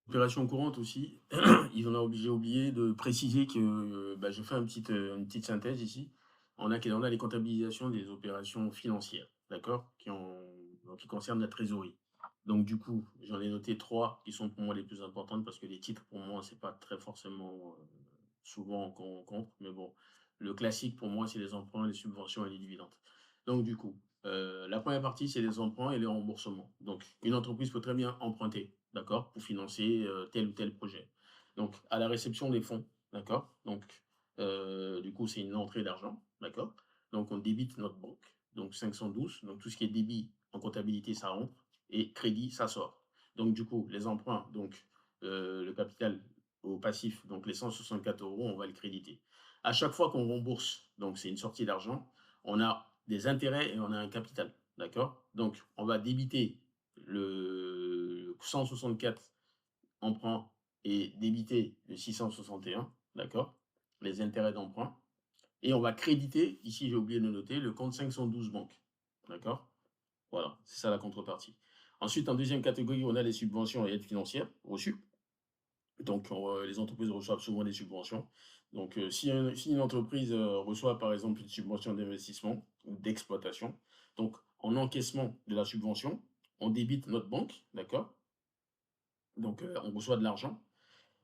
Opération courante aussi, j'ai oublié de préciser que, j'ai fait une petite synthèse ici. On a les comptabilisations des opérations financières, d'accord? Qui concernent la trésorerie. Donc du coup, j'en ai noté 3 qui sont pour moi les plus importantes parce que les titres pour moi, c'est pas très forcément, souvent qu'on compte, mais bon, le classique pour moi, c'est les emprunts, les subventions et les dividendes. Donc du coup, la première partie, c'est les emprunts et les remboursements. Donc une entreprise peut très bien emprunter, d'accord? Pour financer, tel ou tel projet. Donc à la réception des fonds, d'accord? Donc, du coup, c'est une entrée d'argent, d'accord? Donc on débite notre banque, donc 512, donc tout ce qui est débit en comptabilité, ça rentre et crédit, ça sort. Donc du coup, les emprunts, donc, le capital au passif, donc les 164 euros, on va le créditer. À chaque fois qu'on rembourse, donc c'est une sortie d'argent, on a des intérêts et on a un capital, d'accord? Donc on va débiter le 164 emprunt et débiter le 661, d'accord? Les intérêts d'emprunt. Et on va créditer, ici j'ai oublié de le noter, le compte 512 banques, d'accord? Voilà, c'est ça la contrepartie. Ensuite, en deuxième catégorie, on a les subventions et aides financières reçues. Donc, les entreprises reçoivent souvent des subventions. Donc, si une entreprise reçoit par exemple une subvention d'investissement ou d'exploitation, donc en encaissement de la subvention, on débite notre banque, d'accord? Donc, on reçoit de l'argent,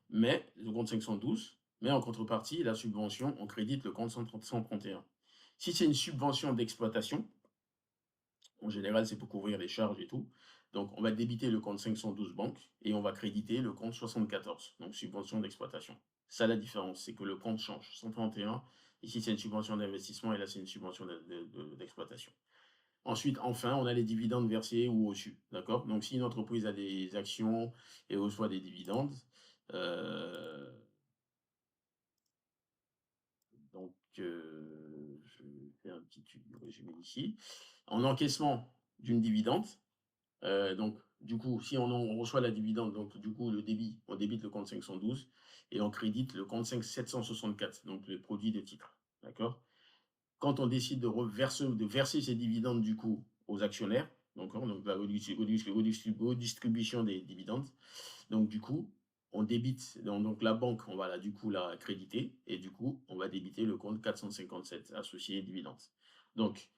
mais le compte 512, mais en contrepartie, la subvention, on crédite le compte 131. Si c'est une subvention d'exploitation, en général, c'est pour couvrir les charges et tout. Donc, on va débiter le compte 512 banques et on va créditer le compte 74, donc subvention d'exploitation. Ça, la différence, c'est que le compte change. 131, ici, c'est une subvention d'investissement et là, c'est une subvention d'exploitation. Ensuite, enfin, on a les dividendes versés ou reçus. D'accord? Donc, si une entreprise a des actions et reçoit des dividendes, euh, je fais un petit résumé ici. En encaissement d'une dividende, donc, du coup, si on reçoit la dividende, donc du coup, le débit, on débite le compte 512 et on crédite le compte 764, donc le produit de titre. D'accord? Quand on décide de verser ces dividendes, du coup, aux actionnaires, donc la redistribution des dividendes, donc du coup, on débite, donc la banque, on va du coup la créditer et du coup, on va débiter le compte 457 associé dividendes. Donc,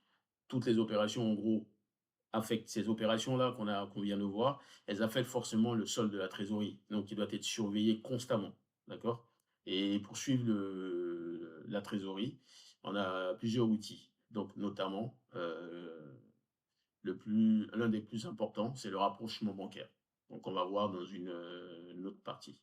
toutes les opérations, en gros, affectent ces opérations-là qu'on vient de voir, elles affectent forcément le solde de la trésorerie, donc il doit être surveillé constamment, d'accord? Et pour suivre la trésorerie, on a plusieurs outils, donc notamment l'un des plus importants, c'est le rapprochement bancaire. Donc on va voir dans une autre partie.